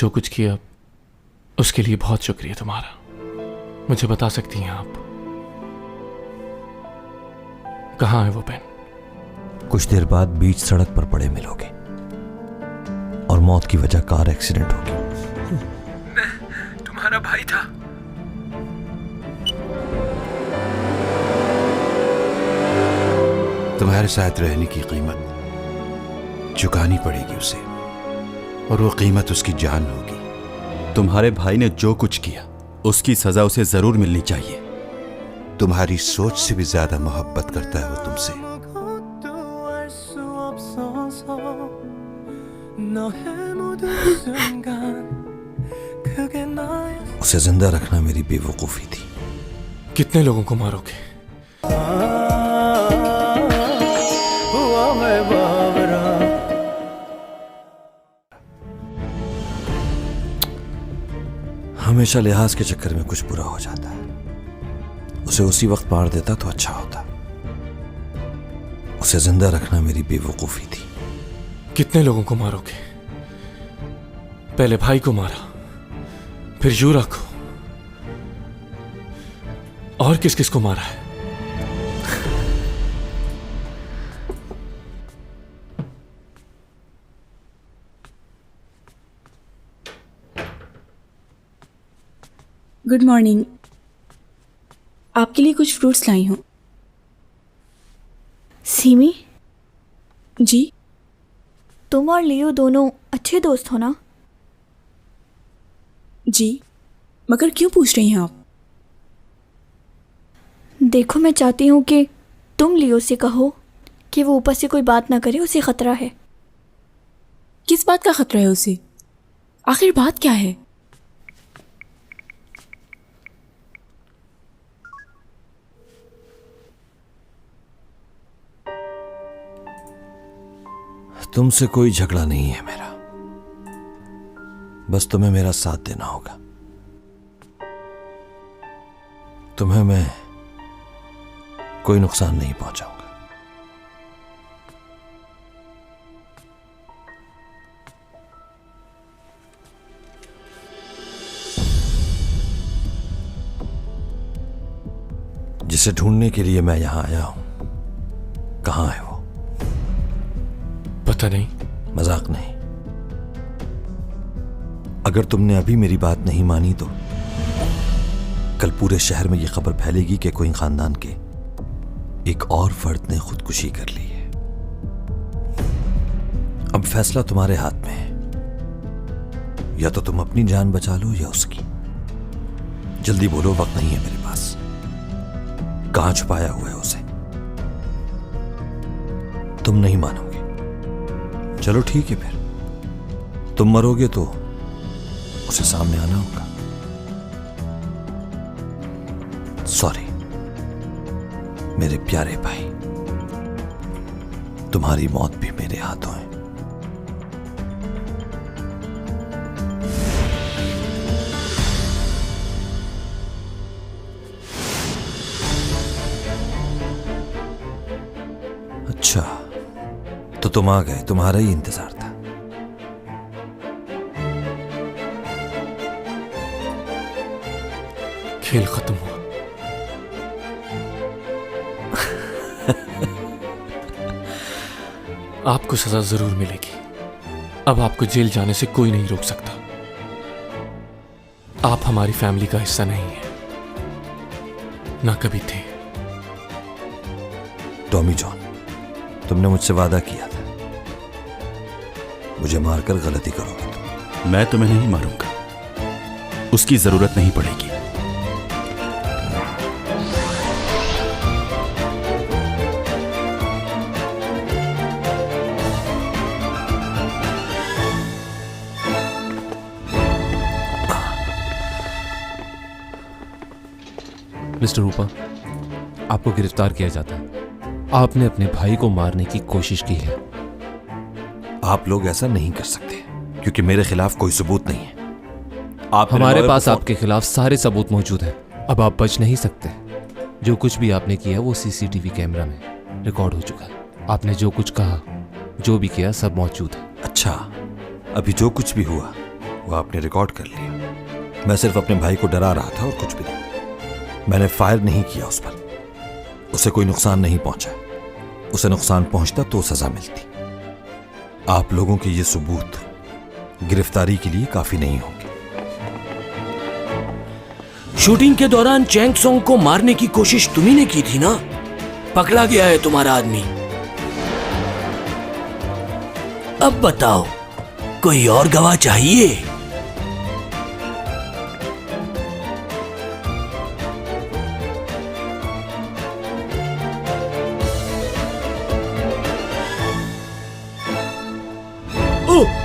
जो कुछ किया उसके लिए बहुत शुक्रिया तुम्हारा। मुझे बता सकती हैं आप कहाँ है वो पेन? कुछ देर बाद बीच सड़क पर पड़े मिलोगे और मौत की वजह कार एक्सीडेंट होगी। मैं तुम्हारा भाई था। तुम्हारे साथ रहने की कीमत चुकानी पड़ेगी उसे, और वो कीमत उसकी जान होगी। तुम्हारे भाई ने जो कुछ किया उसकी सजा उसे जरूर मिलनी चाहिए। तुम्हारी सोच से भी ज्यादा मोहब्बत करता है वो तुमसे। उसे जिंदा रखना मेरी बेवकूफी थी। कितने लोगों को मारोगे? हमेशा लिहाज के चक्कर में कुछ बुरा हो जाता है। उसे उसी वक्त मार देता तो अच्छा होता। उसे जिंदा रखना मेरी बेवकूफी थी। कितने लोगों को मारोगे? पहले भाई को मारा, फिर यूरा को, और किस किस को मारा है? Good morning. आपके लिए कुछ फ्रूट्स लाई हूँ। सीमी, जी? तुम और लियो दोनों अच्छे दोस्त हो ना? जी, मगर क्यों पूछ रही हैं आप? देखो, मैं चाहती हूँ कि तुम लियो से कहो कि वो ऊपर से कोई बात ना करे, उसे खतरा है। किस बात का खतरा है उसे? आखिर बात क्या है? तुमसे कोई झगड़ा नहीं है मेरा, बस तुम्हें मेरा साथ देना होगा। तुम्हें मैं कोई नुकसान नहीं पहुंचाऊंगा। जिसे ढूंढने के लिए मैं यहां आया हूं, कहां है वो? पता नहीं। मजाक नहीं। अगर तुमने अभी मेरी बात नहीं मानी तो कल पूरे शहर में यह खबर फैलेगी कि कोई खानदान के एक और फर्द ने खुदकुशी कर ली है। अब फैसला तुम्हारे हाथ में है। या तो तुम अपनी जान बचा लो या उसकी। जल्दी बोलो, वक्त नहीं है मेरे पास। कहां छुपाया हुआ है उसे? तुम नहीं मानोगे। चलो ठीक है, फिर तुम मरोगे तो उसे सामने आना होगा। सॉरी मेरे प्यारे भाई, तुम्हारी मौत भी मेरे हाथों है। अच्छा, तो तुम आ गए, तुम्हारा ही इंतजार था। खेल खत्म हुआ। आपको सजा जरूर मिलेगी। अब आपको जेल जाने से कोई नहीं रोक सकता। आप हमारी फैमिली का हिस्सा नहीं है, ना कभी थे। टॉमी जॉन, तुमने मुझसे वादा किया था मुझे मारकर गलती करोगे तुम। मैं तुम्हें नहीं मारूंगा, उसकी जरूरत नहीं पड़ेगी। मिस्टर रूपा, आपको गिरफ्तार किया जाता है। आपने अपने भाई को मारने की कोशिश की है। आप लोग ऐसा नहीं कर सकते क्योंकि मेरे खिलाफ कोई सबूत नहीं है। आप हमारे पास आपके खिलाफ सारे सबूत मौजूद हैं। अब आप बच नहीं सकते। जो कुछ भी आपने किया वो सीसीटीवी कैमरा में रिकॉर्ड हो चुका है। आपने जो कुछ कहा, जो भी किया, सब मौजूद है। अच्छा, अभी जो कुछ भी हुआ वो आपने रिकॉर्ड कर लिया। मैं सिर्फ अपने भाई को डरा रहा था और कुछ भी नहीं। मैंने फायर नहीं किया उस पर। उसे कोई नुकसान नहीं पहुंचा। उसे नुकसान पहुंचता तो सजा मिलती। आप लोगों के ये सबूत गिरफ्तारी के लिए काफी नहीं होंगे। शूटिंग के दौरान चैंग सोंग को मारने की कोशिश तुम्ही ने की थी ना? पकड़ा गया है तुम्हारा आदमी। अब बताओ, कोई और गवाह चाहिए?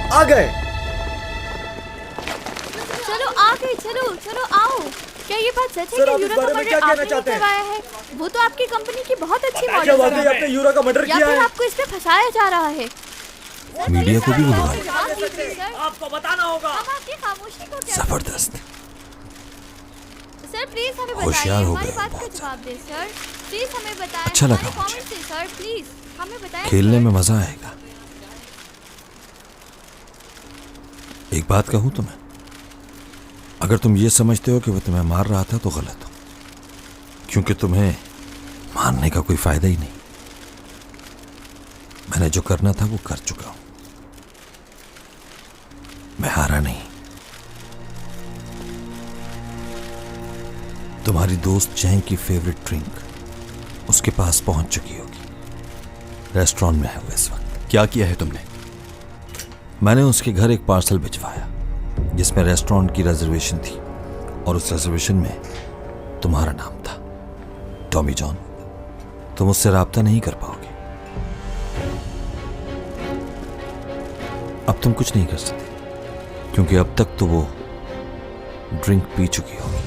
आ गए। चलो आ गए, चलो चलो आओ। क्या ये बात सच है कि यूरा का मर्डर आपने ही करवाया है? वो तो आपकी कंपनी की बहुत अच्छी मॉडल है। आपने यूरा का मर्डर या फिर आपको इसमें फंसाया जा रहा है? मीडिया को भी बुलवाया। आपको बताना होगा। हम आपकी खामोशी को क्या? जबरदस्त। सर प्लीज हमें बताइए, होशियार हो हमारी गए बात का बहुत जवाब दें सर। प्लीज हमें बताएं। अच्छा लगा हमारे मुझे। comment से सर प्लीज हमें बताएं। खेलने में मजा आएगा। एक बात कहूं तुम्हें, अगर तुम ये समझते हो कि वो तुम्हें मार रहा था तो गलत हो, क्योंकि तुम्हें मारने का कोई फायदा ही नहीं। मैंने जो करना था वो कर चुका हूं। मैं हारा नहीं। तुम्हारी दोस्त चैंग की फेवरेट ड्रिंक उसके पास पहुंच चुकी होगी। रेस्टोरेंट में है वो इस वक्त। क्या किया है तुमने? मैंने उसके घर एक पार्सल भिजवाया जिसमें रेस्टोरेंट की रिजर्वेशन थी और उस रिजर्वेशन में तुम्हारा नाम था। टॉमी जॉन, तुम उससे राब्ता नहीं कर पाओगे। अब तुम कुछ नहीं कर सकते क्योंकि अब तक तो वो ड्रिंक पी चुकी होगी।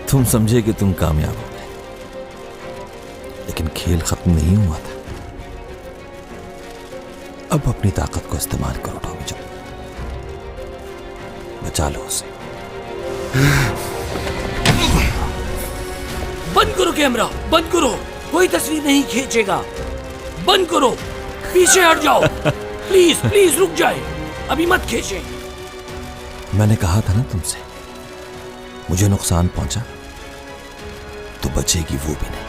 तुम समझे कि तुम कामयाब हो गए, लेकिन खेल खत्म नहीं हुआ था। अब अपनी ताकत को इस्तेमाल करो टॉमी जॉन। बचा लो उसे। बंद करो कैमरा, बंद करो। कोई तस्वीर नहीं खींचेगा। बंद करो, पीछे हट जाओ। प्लीज प्लीज रुक जाए, अभी मत खींचे। मैंने कहा था ना तुमसे, मुझे नुकसान पहुंचा तो बचेगी वो भी नहीं।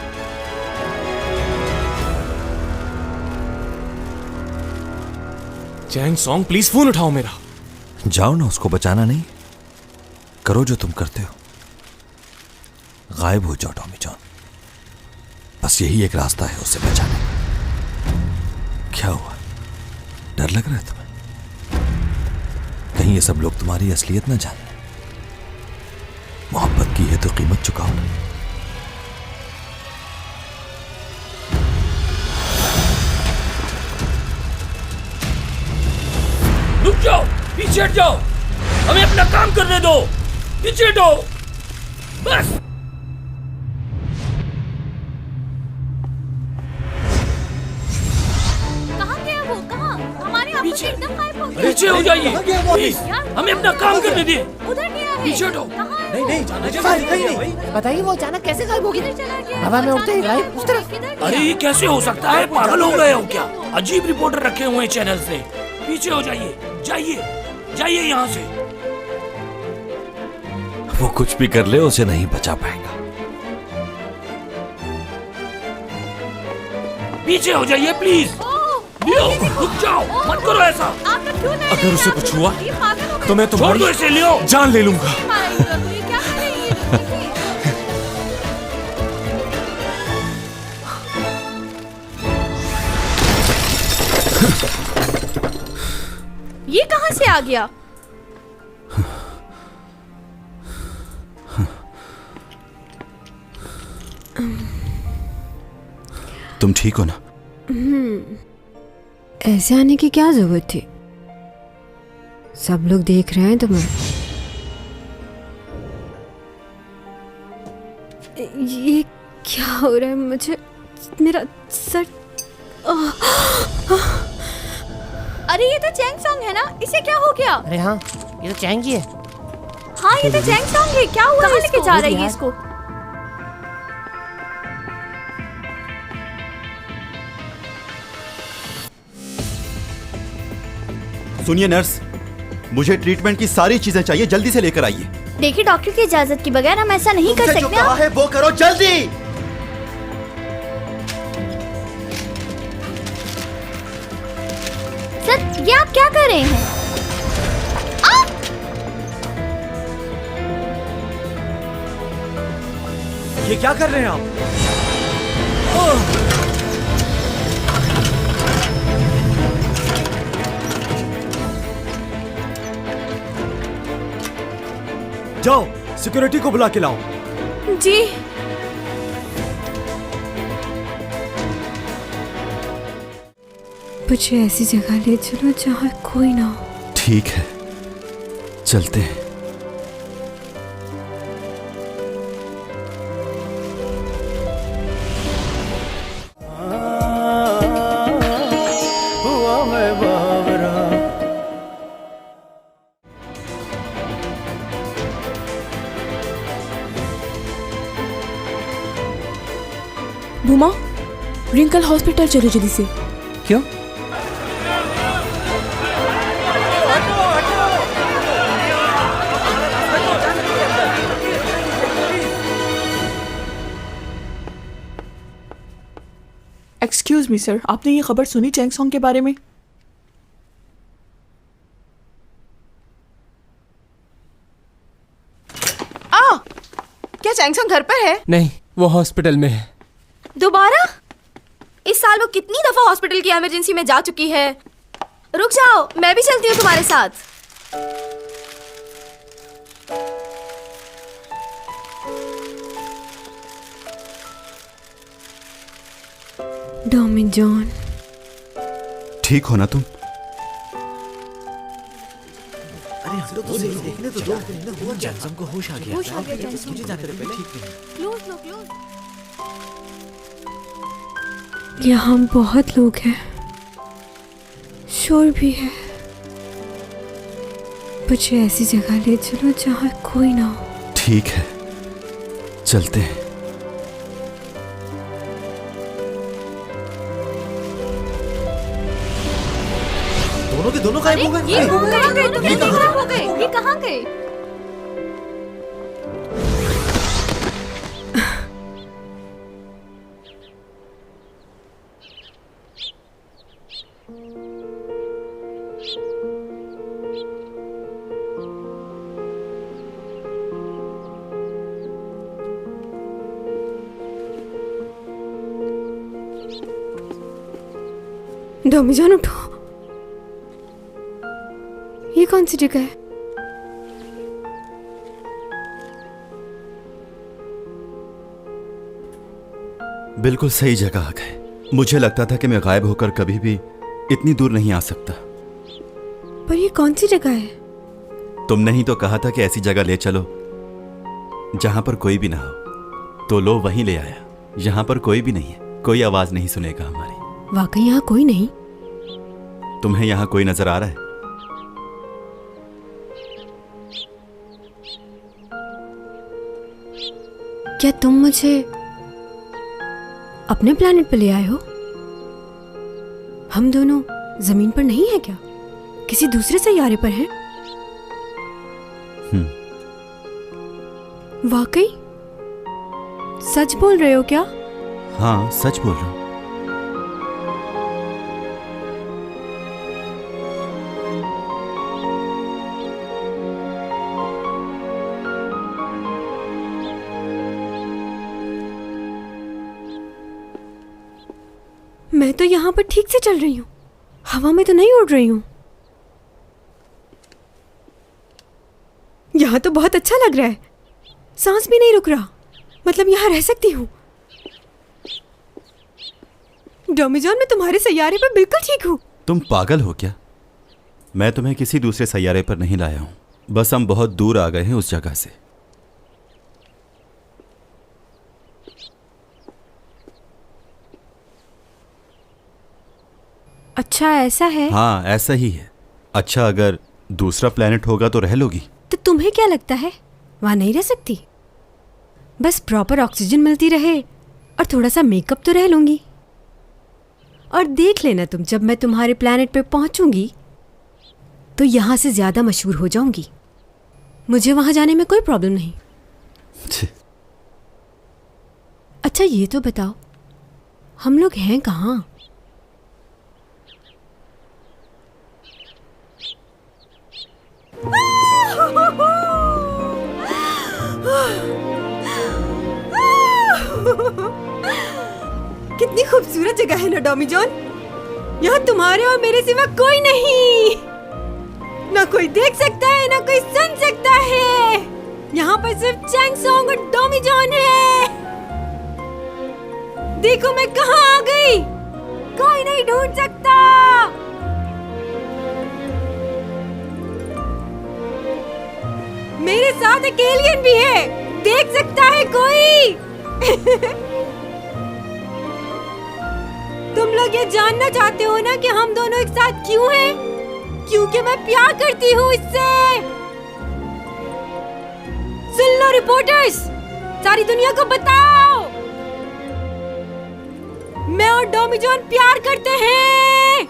चैंग सॉन्ग प्लीज फोन उठाओ मेरा। जाओ ना, उसको बचाना नहीं, करो जो तुम करते हो। गायब हो जाओ टॉमी जॉन। बस यही एक रास्ता है उसे बचाने का। क्या हुआ, डर लग रहा है तुम्हें? कहीं ये सब लोग तुम्हारी असलियत ना जाने। मोहब्बत की है तो कीमत चुकाओ ना। रुक जाओ, पीछे हट जाओ। हमें अपना काम करने दो। पीछे हटो बस। कहाँ गया वो? कहाँ? हमारे आप पीछे। एकदम गायब हो गया। पीछे हो जाइए प्लीज, हमें अपना काम करने दिए। उधर गया है। पीछे हटो। कहाँ है नहीं वो? नहीं जाना चाहिए। बताइए वो अचानक कैसे गायब हो गई? किधर चला गया? हवा में उड़ते ही गायब उस तरफ। किधर गया? अरे ये कैसे हो सकता है? पागल हो गए हो क्या? अजीब रिपोर्टर रखे हुए हैं चैनल से। पीछे हो जाइए, जाइए जाइए यहाँ से। वो कुछ भी कर ले उसे नहीं बचा पाएगा। पीछे हो जाइए प्लीज। लियो, रुक जाओ, मत करो ऐसा। आप लोग क्यों नहीं अगर उसे कुछ हुआ ये पागल हो गए। तो मैं छोड़ दो तुम्हारी इसे, लियो। जान ले लूंगा। मारा यूरा को, ये क्या कर रही है ये? देखिए। ये कहाँ से आ गया? तुम ठीक हो ना? ऐसे आने की क्या जरूरत थी? सब लोग देख रहे हैं तुम्हें। ये क्या हो रहा है? मुझे मेरा सर। अरे ये तो चैंग सॉन्ग है ना? इसे क्या हो गया? अरे हाँ, ये तो चैंगी है। हाँ ये तो चैंग सॉन्ग है। क्या हुआ? कहाँ लेके जा रही है इसको? सुनिए नर्स, मुझे ट्रीटमेंट की सारी चीजें चाहिए, जल्दी से लेकर आइए। देखिए डॉक्टर की इजाजत के बगैर हम ऐसा नहीं कर जो सकते। कहा है वो करो जल्दी। सर ये आप क्या कर रहे हैं? ये क्या कर रहे हैं आप? जाओ सिक्योरिटी को बुला के लाओ। जी। मुझे ऐसी जगह ले चलो जहाँ कोई ना हो। ठीक है, चलते हैं। भूमा, रिंकल हॉस्पिटल चलो जल्दी से। क्यों? एक्सक्यूज मी सर, आपने ये खबर सुनी चैंग सॉन्ग के बारे में? क्या चैंग सॉन्ग घर पर है? नहीं, वो हॉस्पिटल में है। दोबारा? इस साल वो कितनी दफा हॉस्पिटल की इमरजेंसी में जा चुकी है। रुक जाओ, मैं भी चलती हूँ तुम्हारे साथ। डॉमी जॉन, ठीक हो ना तुम? यहाँ बहुत लोग हैं, शोर भी है। मुझे ऐसी जगह ले चलो जहाँ कोई ना हो। ठीक है, चलते हैं। दोनों के दोनों गायब हो गए। ये कहाँ गए? तुम कितनी खराब हो गए? ये कहाँ गए? डॉमी जॉन उठो, ये कौन सी जगह है? बिल्कुल सही जगह आ गए। मुझे लगता था कि मैं गायब होकर कभी भी इतनी दूर नहीं आ सकता। पर ये कौन सी जगह है? तुमने ही तो कहा था कि ऐसी जगह ले चलो जहां पर कोई भी ना हो, तो लो वहीं ले आया। यहां पर कोई भी नहीं है, कोई आवाज नहीं सुनेगा हमारी। वाकई यहाँ कोई नहीं? तुम्हें यहां कोई नजर आ रहा है? क्या तुम मुझे अपने प्लेनेट पर ले आए हो? हम दोनों जमीन पर नहीं है क्या? किसी दूसरे सैयारे पर हैं? वाकई? सच बोल रहे हो क्या? हाँ, सच बोल रहा हूं। मैं तो यहाँ पर ठीक से चल रही हूँ, हवा में तो नहीं उड़ रही हूँ। यहाँ तो बहुत अच्छा लग रहा है, सांस भी नहीं रुक रहा। मतलब यहाँ रह सकती हूँ। डॉमी जॉन, मैं तुम्हारे सैयारे पर बिल्कुल ठीक हूँ। तुम पागल हो क्या? मैं तुम्हें किसी दूसरे सैयारे पर नहीं लाया हूं, बस हम बहुत दूर आ गए हैं उस जगह से। अच्छा ऐसा है? हाँ, ऐसा ही है। अच्छा, अगर दूसरा प्लेनेट होगा तो रह लोगी? तो तुम्हें क्या लगता है वहां नहीं रह सकती? बस प्रॉपर ऑक्सीजन मिलती रहे और थोड़ा सा मेकअप तो रह लूंगी। और देख लेना तुम, जब मैं तुम्हारे प्लेनेट पे पहुंचूंगी तो यहाँ से ज्यादा मशहूर हो जाऊंगी। मुझे वहां जाने में कोई प्रॉब्लम नहीं। अच्छा ये तो बताओ, हम लोग हैं कहाँ? कितनी खूबसूरत जगह है ना डॉमी जॉन। यहाँ तुम्हारे और मेरे सिवा कोई नहीं, ना कोई देख सकता है ना कोई सुन सकता है। यहाँ पर सिर्फ चैंग सॉन्ग और डॉमी जॉन है। देखो मैं कहाँ आ गई, कोई नहीं ढूंढ सकता। मेरे साथ एक एलियन भी है, देख सकता है कोई? तुम लोग ये जानना चाहते हो ना कि हम दोनों एक साथ क्यों हैं? क्योंकि मैं प्यार करती हूँ इससे। सुन लो रिपोर्टर्स, सारी दुनिया को बताओ, मैं और डॉमी जॉन प्यार करते हैं।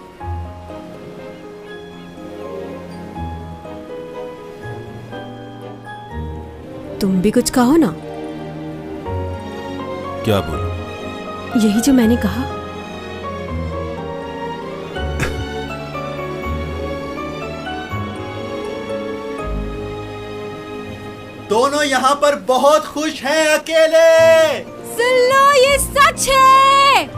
तुम भी कुछ कहो ना। क्या बोलूं? यही जो मैंने कहा। दोनों यहाँ पर बहुत खुश हैं अकेले। सुन लो, ये सच है।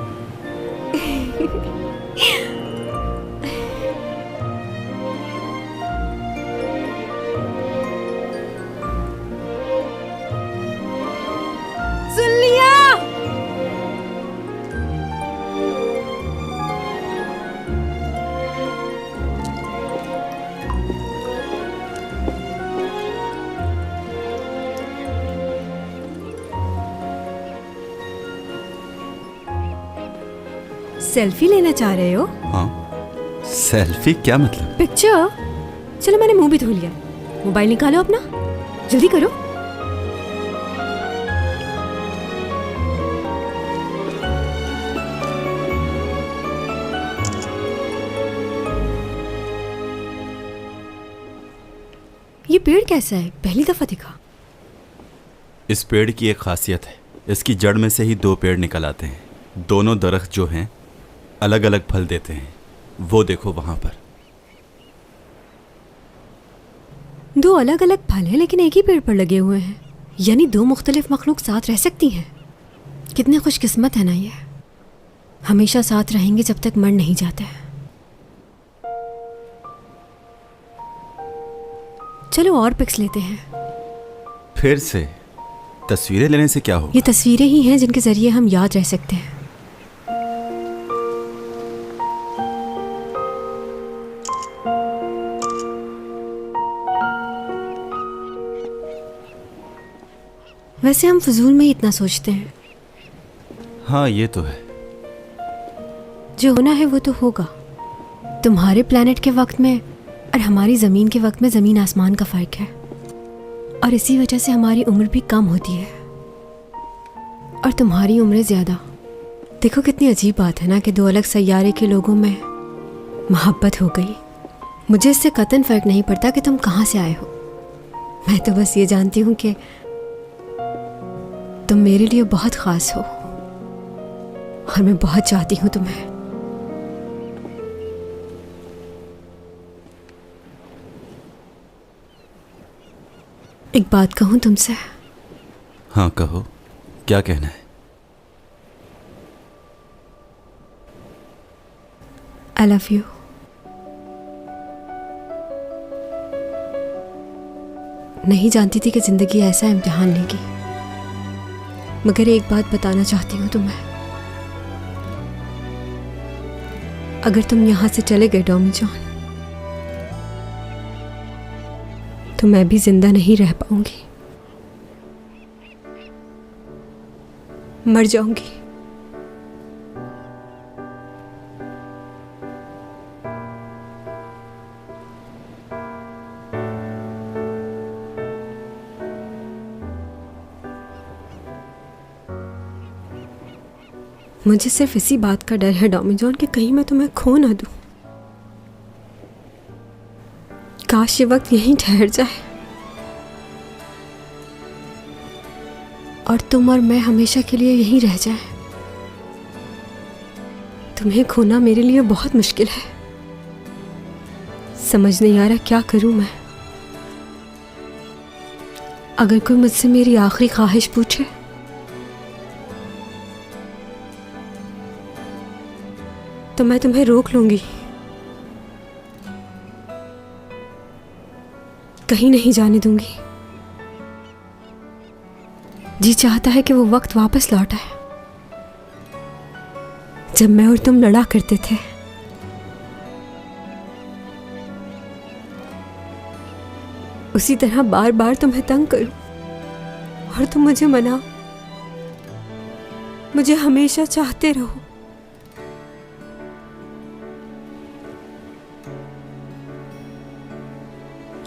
सुन लिया? सेल्फी लेना चाह रहे हो? हाँ, सेल्फी क्या मतलब? पिक्चर? चलो मैंने मुंह भी धो लिया, मोबाइल निकालो अपना, जल्दी करो। ये पेड़ कैसा है? पहली दफा दिखा। इस पेड़ की एक खासियत है, इसकी जड़ में से ही दो पेड़ निकल आते हैं। दोनों दरख्त जो हैं अलग अलग फल देते हैं। वो देखो वहां पर। दो अलग अलग फल हैं लेकिन एक ही पेड़ पर लगे हुए हैं, यानी दो मुख्तलिफ मखलूक साथ रह सकती हैं। कितने खुशकिस्मत है ना ये, हमेशा साथ रहेंगे जब तक मर नहीं जाते। चलो और पिक्स लेते हैं। फिर से तस्वीरें लेने से क्या होगा? ये तस्वीरें ही हैं जिनके जरिए हम याद रह सकते हैं। वैसे हम फजूल में ही इतना सोचते हैं। हाँ ये तो है। जो होना है वो तो होगा। तुम्हारे प्लेनेट के वक्त में और हमारी ज़मीन के वक्त में ज़मीन आसमान का फ़र्क है, और इसी वजह से हमारी उम्र भी कम होती है और तुम्हारी उम्र ज़्यादा। देखो कितनी अजीब बात है ना कि दो अलग सैयारे के लोगों में मोहब्बत हो गई। मुझे इससे कतई फ़र्क नहीं पड़ता कि तुम कहाँ से आए हो। मैं तो बस ये जानती हूँ कि तुम मेरे लिए बहुत ख़ास हो और मैं बहुत चाहती हूँ तुम्हें। एक बात कहूँ तुमसे? हाँ कहो, क्या कहना है? I love you। नहीं जानती थी कि जिंदगी ऐसा इम्तिहान लेगी, मगर एक बात बताना चाहती हूँ तुम्हें। अगर तुम यहाँ से चले गए डॉमी जॉन, तो मैं भी जिंदा नहीं रह पाऊंगी, मर जाऊंगी। मुझे सिर्फ इसी बात का डर है डॉमी जॉन कि कहीं मैं तुम्हें खो ना दूं। काश ये वक्त यहीं ठहर जाए और तुम और मैं हमेशा के लिए यहीं रह जाएं। तुम्हें खोना मेरे लिए बहुत मुश्किल है। समझ नहीं आ रहा क्या करूं मैं। अगर कोई मुझसे मेरी आखिरी ख्वाहिश पूछे तो मैं तुम्हें रोक लूंगी, कहीं नहीं जाने दूंगी। जी चाहता है कि वो वक्त वापस लौट आए जब मैं और तुम लड़ा करते थे। उसी तरह बार बार तुम्हें तंग करूं और तुम मुझे मनाओ, मुझे हमेशा चाहते रहो।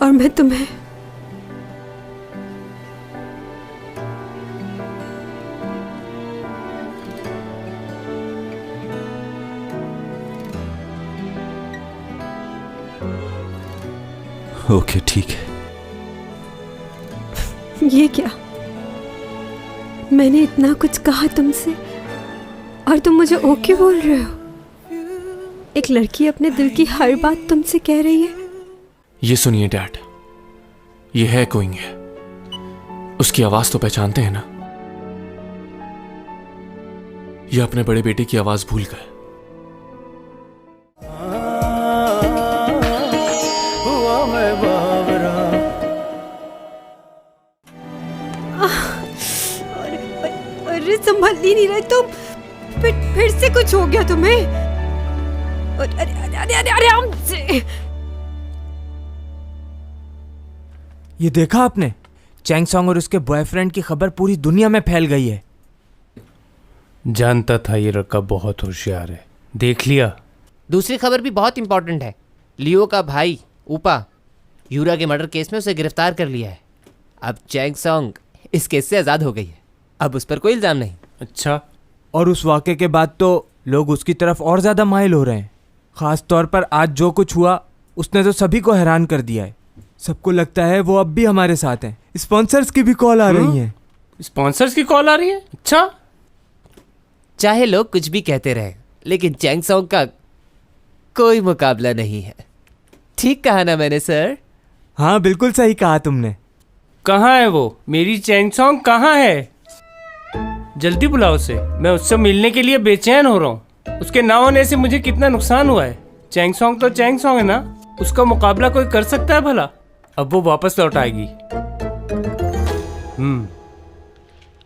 और मैं तुम्हें ओके ठीक है। ये क्या, मैंने इतना कुछ कहा तुमसे और तुम मुझे ओके बोल रहे हो? एक लड़की अपने दिल की हर बात तुमसे कह रही है। ये सुनिए डैड, ये है कोइंग है, उसकी आवाज तो पहचानते हैं ना? ये अपने बड़े बेटे की आवाज भूल गए। अरे संभल ही नहीं रहे तुम, फिर से कुछ हो गया तुम्हें? अरे अरे अरे अरे अरे हमसे। ये देखा आपने, चैंग सॉन्ग और उसके बॉयफ्रेंड की खबर पूरी दुनिया में फैल गई है। जानता था ये लड़का बहुत होशियार है, देख लिया। दूसरी खबर भी बहुत इंपॉर्टेंट है। लियो का भाई ऊपा यूरा के मर्डर केस में उसे गिरफ्तार कर लिया है। अब चैंग सॉन्ग इस केस से आज़ाद हो गई है, अब उस पर कोई इल्ज़ाम नहीं। अच्छा, और उस वाक़े के बाद तो लोग उसकी तरफ और ज़्यादा माइल हो रहे हैं। ख़ास तौर पर आज जो कुछ हुआ उसने तो सभी को हैरान कर दिया है। सबको लगता है वो अब भी हमारे साथ हैं। स्पॉन्सर्स की भी कॉल आ रही है। स्पॉन्सर्स की कॉल आ रही है? अच्छा, चाहे लोग कुछ भी कहते रहे, लेकिन चैंग सॉन्ग का कोई मुकाबला नहीं है। ठीक कहा ना मैंने सर? हाँ बिल्कुल सही कहा तुमने। कहाँ है वो? मेरी चैंग सॉन्ग कहाँ है? जल्दी बुलाओ उसे, मैं उससे मिलने के लिए बेचैन हो रहा हूँ। उसके ना होने से मुझे कितना नुकसान हुआ है। चैंग सॉन्ग तो चैंग सॉन्ग है ना, उसका मुकाबला कोई कर सकता है भला? अब वो वापस लौट आएगी।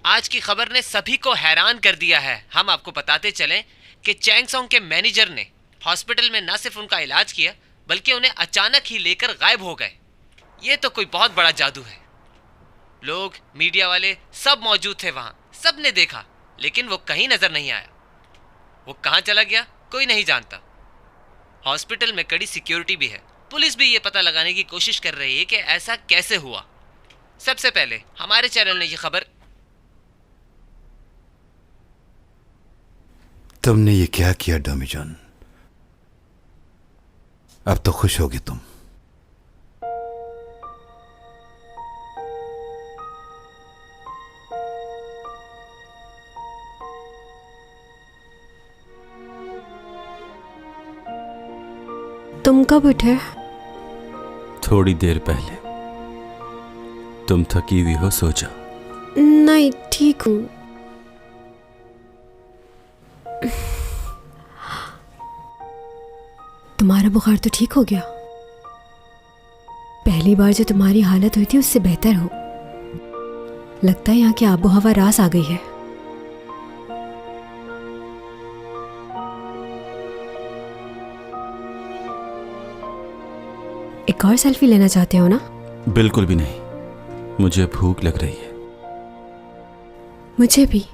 आज की खबर ने सभी को हैरान कर दिया है। हम आपको बताते चलें कि चैंग सॉन्ग के मैनेजर ने हॉस्पिटल में न सिर्फ उनका इलाज किया, बल्कि उन्हें अचानक ही लेकर गायब हो गए। ये तो कोई बहुत बड़ा जादू है। लोग, मीडिया वाले सब मौजूद थे वहां, सब ने देखा, लेकिन वो कहीं नजर नहीं आया। वो कहां चला गया कोई नहीं जानता। हॉस्पिटल में कड़ी सिक्योरिटी भी है। पुलिस भी ये पता लगाने की कोशिश कर रही है कि ऐसा कैसे हुआ। सबसे पहले हमारे चैनल ने ये खबर। तुमने ये क्या किया डमी जॉन? अब तो खुश होगी तुम। तुम कब उठे? थोड़ी देर पहले। तुम थकी हुई हो, सो जाओ। नहीं, ठीक हूँ। तुम्हारा बुखार तो ठीक हो गया? पहली बार जो तुम्हारी हालत हुई थी उससे बेहतर हो। लगता है यहाँ की आबो हवा रास आ गई है। एक और सेल्फी लेना चाहते हो ना? बिल्कुल भी नहीं, मुझे भूख लग रही है। मुझे भी।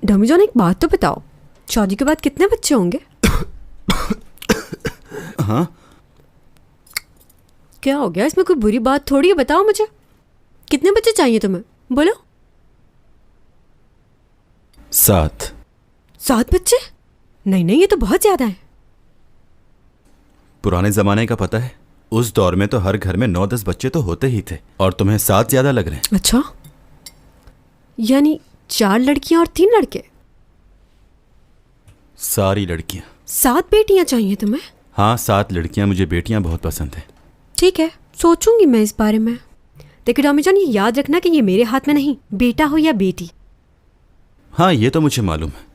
डमी जॉन, एक बात तो बताओ, शादी के बाद कितने बच्चे होंगे? हाँ? क्या हो गया? इसमें कोई बुरी बात थोड़ी है, बताओ मुझे। कितने बच्चे चाहिए तुम्हें? बोलो। 7। 7 बच्चे? नहीं नहीं, ये तो बहुत ज्यादा है। पुराने जमाने का पता है, उस दौर में तो हर घर में 9-10 बच्चे तो होते ही थे, और तुम्हें 7 ज्यादा लग रहे हैं। अच्छा, यानी 4 लड़कियां और 3 लड़के? सारी लड़कियां। 7 बेटियां चाहिए तुम्हें? हाँ, 7 लड़कियां। मुझे बेटियां बहुत पसंद है। ठीक है, सोचूंगी मैं इस बारे में। देखो टॉमी जॉन, ये याद रखना कि ये मेरे हाथ में नहीं, बेटा हो या बेटी। हाँ, ये तो मुझे मालूम है,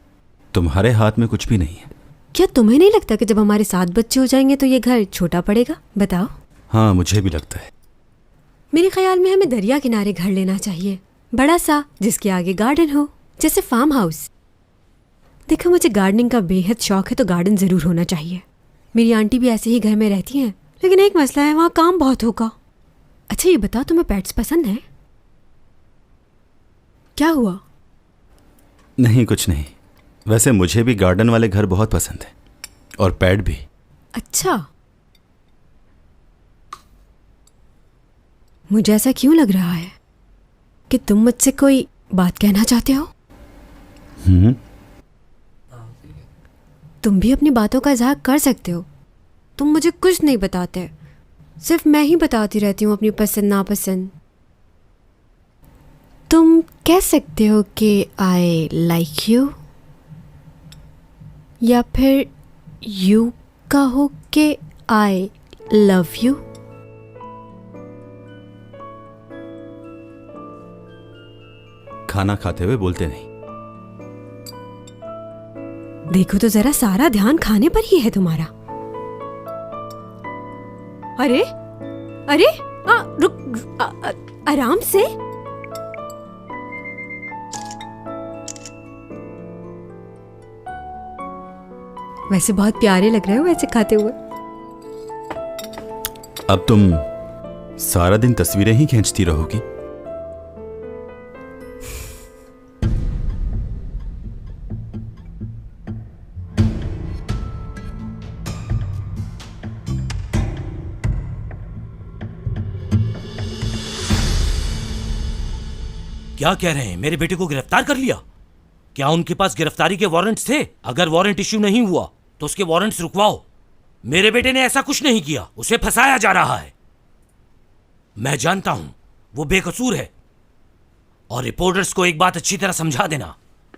तुम्हारे हाथ में कुछ भी नहीं है। क्या तुम्हें नहीं लगता कि जब हमारे 7 बच्चे हो जाएंगे तो ये घर छोटा पड़ेगा? बताओ। हाँ, मुझे भी लगता है। मेरे ख्याल में हमें दरिया किनारे घर लेना चाहिए, बड़ा सा, जिसके आगे गार्डन हो, जैसे फार्म हाउस। देखो, मुझे गार्डनिंग का बेहद शौक है, तो गार्डन जरूर होना चाहिए। मेरी आंटी भी ऐसे ही घर में रहती हैं, लेकिन एक मसला है, वहाँ काम बहुत होगा। अच्छा ये बताओ, तुम्हें पेट्स पसंद है? क्या हुआ? नहीं, कुछ नहीं। वैसे मुझे भी गार्डन वाले घर बहुत पसंद है, और पेट भी। अच्छा, मुझे ऐसा क्यों लग रहा है कि तुम मुझसे कोई बात कहना चाहते हो? तुम भी अपनी बातों का इजहार कर सकते हो। तुम मुझे कुछ नहीं बताते, सिर्फ मैं ही बताती रहती हूँ अपनी पसंद नापसंद। तुम कह सकते हो कि आई लाइक यू, या फिर यू कहो कि आई लव यू। खाना खाते हुए बोलते नहीं। देखो तो जरा, सारा ध्यान खाने पर ही है तुम्हारा। अरे अरे, रुक, आराम से। वैसे बहुत प्यारे लग रहे हो ऐसे खाते हुए। अब तुम सारा दिन तस्वीरें ही खींचती रहोगी। क्या कह रहे हैं? मेरे बेटे को गिरफ्तार कर लिया? क्या उनके पास गिरफ्तारी के वारंट्स थे? अगर वारंट इश्यू नहीं हुआ तो उसके वारंट्स रुकवाओ। मेरे बेटे ने ऐसा कुछ नहीं किया, उसे फंसाया जा रहा है। मैं जानता हूं वो बेकसूर है। और रिपोर्टर्स को एक बात अच्छी तरह समझा देना,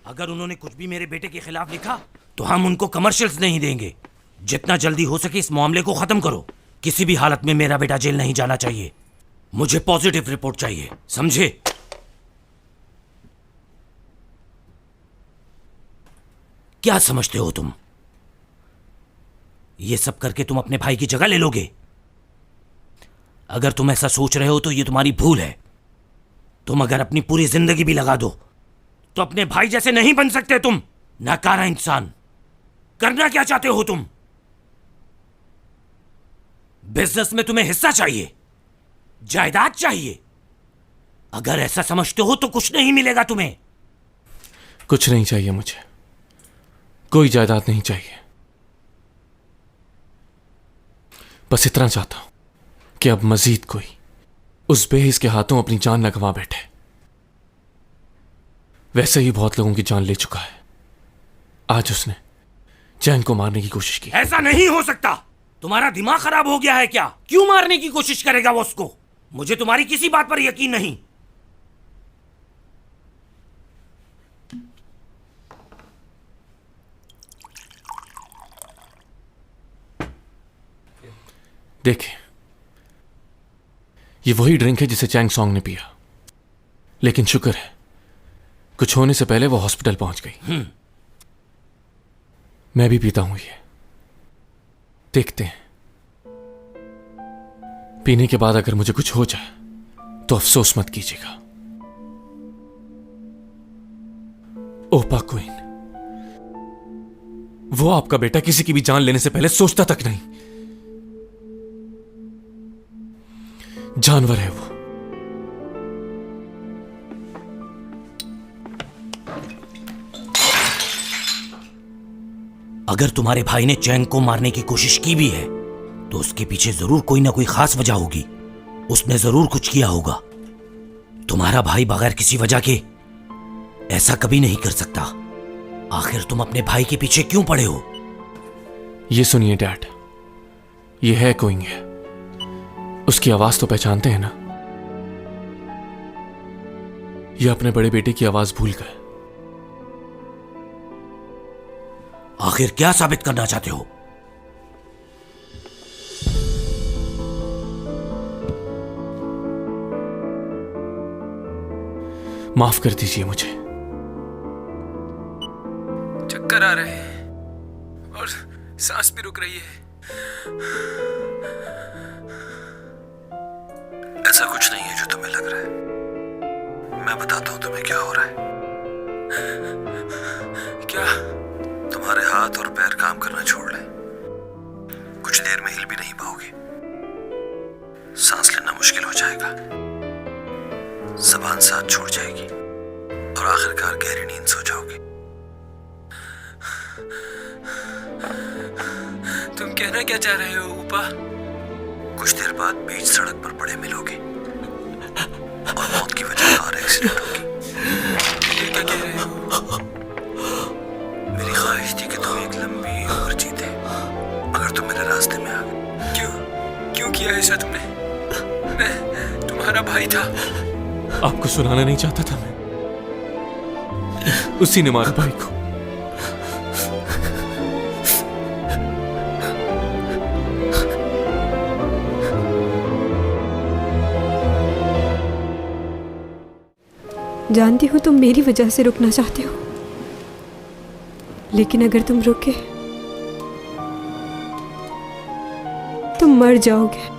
अगर उन्होंने कुछ भी मेरे बेटे के खिलाफ लिखा तो हम उनको कमर्शियल्स नहीं देंगे। जितना जल्दी हो सके इस मामले को खत्म करो। किसी भी हालत में मेरा बेटा जेल नहीं जाना चाहिए। मुझे पॉजिटिव रिपोर्ट चाहिए, समझे? क्या समझते हो तुम? ये सब करके तुम अपने भाई की जगह ले लोगे? अगर तुम ऐसा सोच रहे हो तो ये तुम्हारी भूल है। तुम अगर अपनी पूरी जिंदगी भी लगा दो तो अपने भाई जैसे नहीं बन सकते तुम। नाकारा इंसान। करना क्या चाहते हो तुम? बिजनेस में तुम्हें हिस्सा चाहिए, जायदाद चाहिए। अगर ऐसा समझते हो तो कुछ नहीं मिलेगा तुम्हें। कुछ नहीं चाहिए मुझे, कोई जायदाद नहीं चाहिए। बस इतना चाहता हूं कि अब मजीद कोई उस बेहिस के हाथों अपनी जान न गंवा बैठे। वैसे ही बहुत लोगों की जान ले चुका है। आज उसने चैंग को मारने की कोशिश की। ऐसा नहीं हो सकता। तुम्हारा दिमाग खराब हो गया है क्या? क्यों मारने की कोशिश करेगा वो उसको? मुझे तुम्हारी किसी बात पर यकीन नहीं। देखिए, ये वही ड्रिंक है जिसे चैंग सॉन्ग ने पिया, लेकिन शुक्र है कुछ होने से पहले वो हॉस्पिटल पहुंच गई। मैं भी पीता हूं ये, देखते हैं। पीने के बाद अगर मुझे कुछ हो जाए तो अफसोस मत कीजिएगा। ओपा क्वीन, वो आपका बेटा किसी की भी जान लेने से पहले सोचता तक नहीं। जानवर है वो। अगर तुम्हारे भाई ने चैंग को मारने की कोशिश की भी है तो उसके पीछे जरूर कोई ना कोई खास वजह होगी। उसने जरूर कुछ किया होगा। तुम्हारा भाई बगैर किसी वजह के ऐसा कभी नहीं कर सकता। आखिर तुम अपने भाई के पीछे क्यों पड़े हो? ये सुनिए डैड, ये है कोइंग है, उसकी आवाज तो पहचानते हैं ना? ये अपने बड़े बेटे की आवाज भूल गए। आखिर क्या साबित करना चाहते हो? माफ कर दीजिए मुझे। चक्कर आ रहे हैं और सांस भी रुक रही है। ऐसा कुछ नहीं है जो तुम्हें लग रहा है। मैं बताता हूं तुम्हें क्या हो रहा है। क्या? तुम्हारे हाथ और पैर काम करना छोड़ लें। कुछ देर में हिल भी नहीं पाओगे। सांस लेना मुश्किल हो जाएगा। जबान साथ छोड़ जाएगी और आखिरकार गहरी नींद सो जाओगे। तुम कहना क्या चाह रहे हो ऊपा? कुछ देर बाद बीच सड़क पर पड़े मिलोगे और मौत की वजह कार एक्सीडेंट होगी। ये क्या कह रहे हो? मेरी ख्वाहिश थी कि तुम एक लंबी उम्र जीते, मगर तुम मेरे रास्ते में आ गए। क्यों किया ऐसा तुमने? मैं तुम्हारा भाई था। आपको सुनाना नहीं चाहता था मैं। उसी ने मारा भाई को। जानती हूँ तुम मेरी वजह से रुकना चाहते हो, लेकिन अगर तुम रुके तुम मर जाओगे।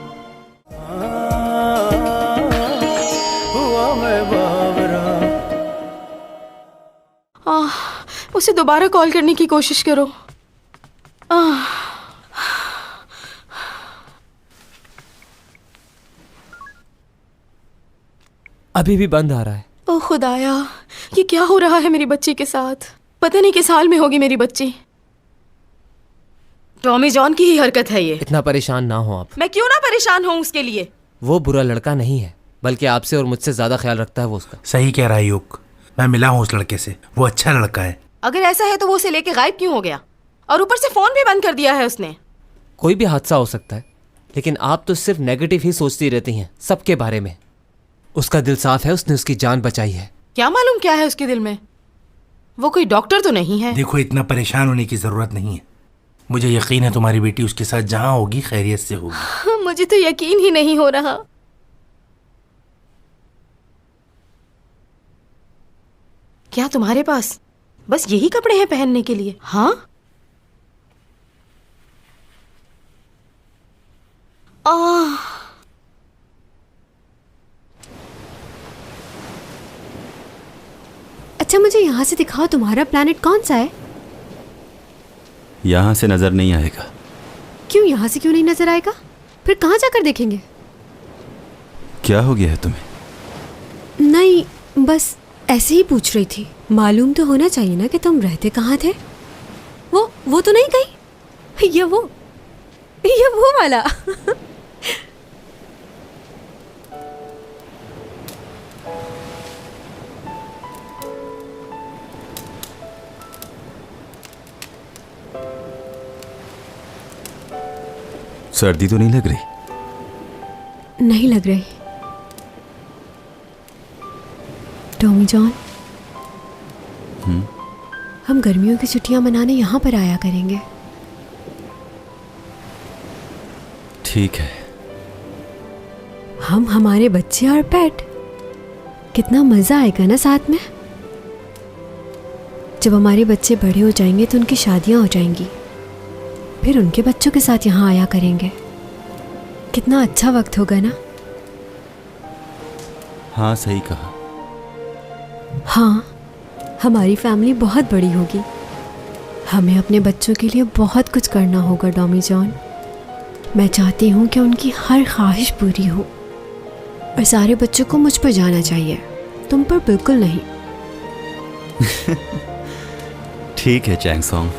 उसे दोबारा कॉल करने की कोशिश करो। अभी भी बंद आ रहा है। ओह खुदाया, ये क्या हो रहा है मेरी बच्ची के साथ? पता नहीं किस हाल में होगी मेरी बच्ची। टॉमी जॉन की ही हरकत है ये। इतना परेशान ना हो आप। मैं क्यों ना परेशान हूँ उसके लिए? वो बुरा लड़का नहीं है, बल्कि आपसे और मुझसे ज्यादा ख्याल रखता है वो उसका। सही कह रहा है युग, मैं मिला हूँ उस लड़के से, वो अच्छा लड़का है। अगर ऐसा है तो वो उसे लेके गायब क्यों हो गया? और ऊपर से फोन भी बंद कर दिया है उसने। कोई भी हादसा हो सकता है, लेकिन आप तो सिर्फ नेगेटिव ही सोचती रहती हैं सबके बारे में। उसका दिल साफ है, उसने उसकी जान बचाई है। क्या मालूम क्या है उसके दिल में? वो कोई डॉक्टर तो नहीं है। देखो, इतना परेशान होने की जरूरत नहीं है। मुझे यकीन है तुम्हारी बेटी उसके साथ जहाँ होगी खैरियत से होगी। मुझे तो यकीन ही नहीं हो रहा। क्या तुम्हारे पास बस यही कपड़े हैं पहनने के लिए? हाँ? अच्छा मुझे यहाँ से दिखाओ, तुम्हारा प्लैनेट कौन सा है? यहां से नजर नहीं आएगा। क्यों यहाँ से क्यों नहीं नजर आएगा? फिर कहाँ जाकर देखेंगे? क्या हो गया है तुम्हें? नहीं, बस ऐसे ही पूछ रही थी। मालूम तो होना चाहिए ना कि तुम रहते कहाँ थे। वो तो नहीं गई? ये वो वाला। सर्दी तो नहीं लग रही? नहीं लग रही। टॉमी जॉन, हम गर्मियों की छुट्टियां मनाने यहाँ पर आया करेंगे। ठीक है। हम, हमारे बच्चे और पेट, कितना मजा आएगा ना साथ में। जब हमारे बच्चे बड़े हो जाएंगे तो उनकी शादियां हो जाएंगी, फिर उनके बच्चों के साथ यहाँ आया करेंगे। कितना अच्छा वक्त होगा ना। हाँ सही कहा। हाँ, हमारी फैमिली बहुत बड़ी होगी। हमें अपने बच्चों के लिए बहुत कुछ करना होगा टॉमी जॉन। मैं चाहती हूँ कि उनकी हर ख्वाहिश पूरी हो, और सारे बच्चों को मुझ पर जाना चाहिए, तुम पर बिल्कुल नहीं। ठीक है चैंग सॉन्ग,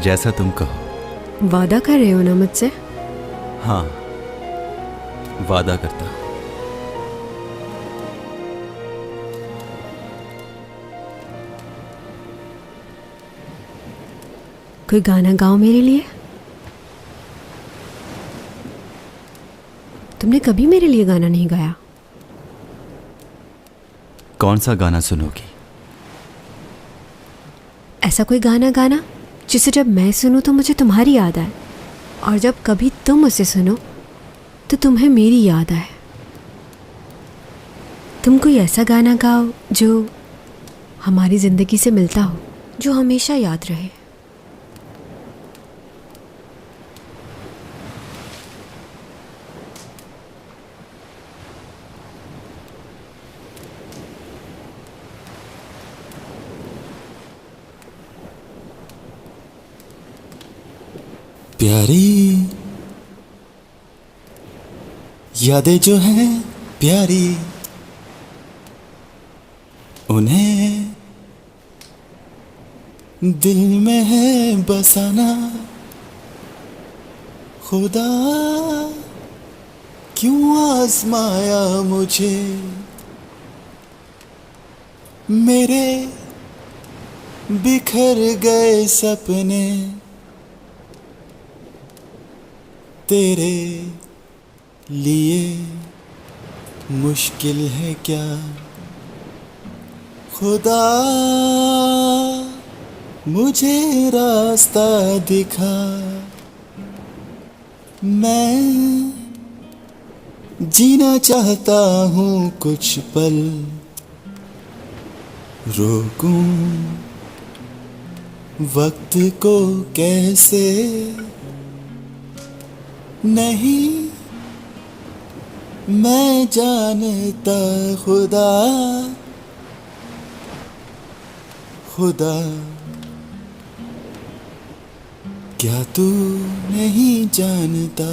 जैसा तुम कहो। वादा कर रहे हो ना मुझसे? हाँ, वादा करता हूँ। कोई गाना गाओ मेरे लिए। तुमने कभी मेरे लिए गाना नहीं गाया। कौन सा गाना सुनोगी? ऐसा कोई गाना गाना जिसे जब मैं सुनूं तो मुझे तुम्हारी याद आए, और जब कभी तुम उसे सुनो तो तुम्हें मेरी याद आए। तुम कोई ऐसा गाना गाओ जो हमारी ज़िंदगी से मिलता हो, जो हमेशा याद रहे। प्यारी यादें जो हैं प्यारी, उन्हें दिल में है बसाना। खुदा क्यों आजमाया मुझे, मेरे बिखर गए सपने तेरे लिए मुश्किल है क्या। खुदा मुझे रास्ता दिखा, मैं जीना चाहता हूँ कुछ पल, रोकूं वक्त को कैसे। नहीं मैं जानता खुदा, खुदा क्या तू नहीं जानता,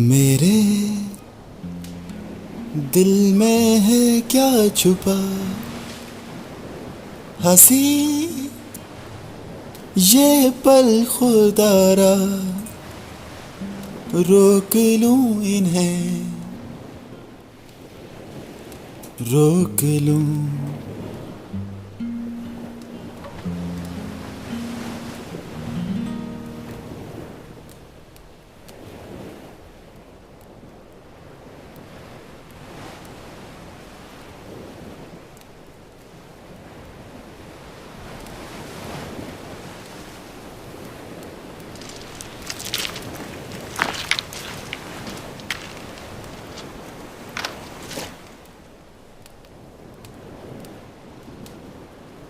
मेरे दिल में है क्या छुपा। हंसी ये पल खुदारा, रोक लूं इन्हें, रोक लूं।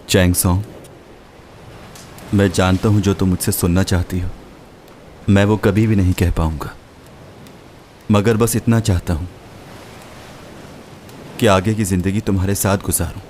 चैंग सॉन्ग, मैं जानता हूं जो तुम मुझसे सुनना चाहती हो मैं वो कभी भी नहीं कह पाऊंगा, मगर बस इतना चाहता हूं कि आगे की जिंदगी तुम्हारे साथ गुजारूं।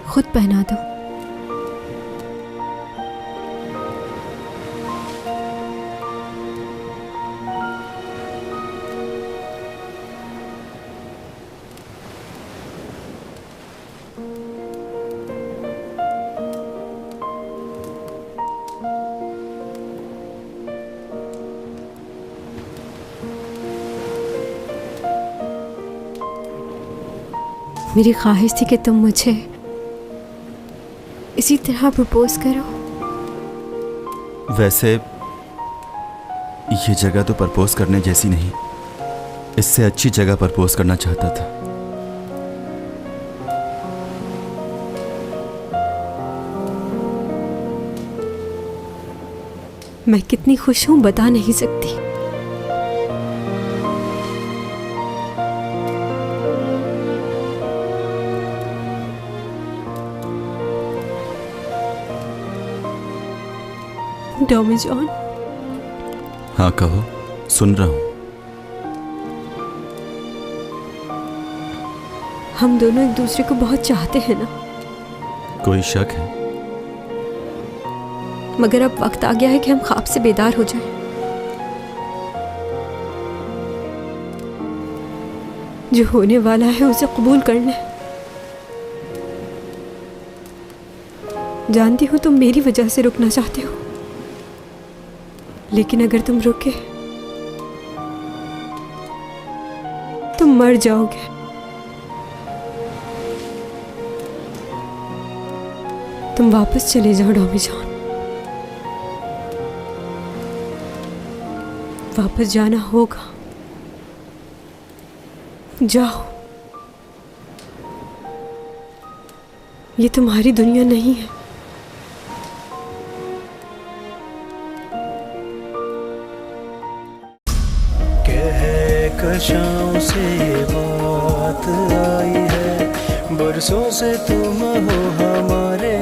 खुद पहना दो। मेरी ख्वाहिश थी कि तुम मुझे इसी तरह प्रपोज करो। वैसे ये जगह तो प्रपोज करने जैसी नहीं, इससे अच्छी जगह प्रपोज करना चाहता था। मैं कितनी खुश हूं बता नहीं सकती। डॉमी जॉन। हाँ कहो, सुन रहा हूं। हम दोनों एक दूसरे को बहुत चाहते हैं ना? कोई शक है? मगर अब वक्त आ गया है कि हम ख्वाब से बेदार हो जाएं। जो होने वाला है उसे कबूल कर लें। जानती हूँ तुम मेरी वजह से रुकना चाहते हो, लेकिन अगर तुम रुके तुम मर जाओगे। तुम वापस चले जाओ डॉमी जॉन, वापस जाना होगा। जाओ, ये तुम्हारी दुनिया नहीं है। कशाओं से बात आई है, बरसों से तुम हो हमारे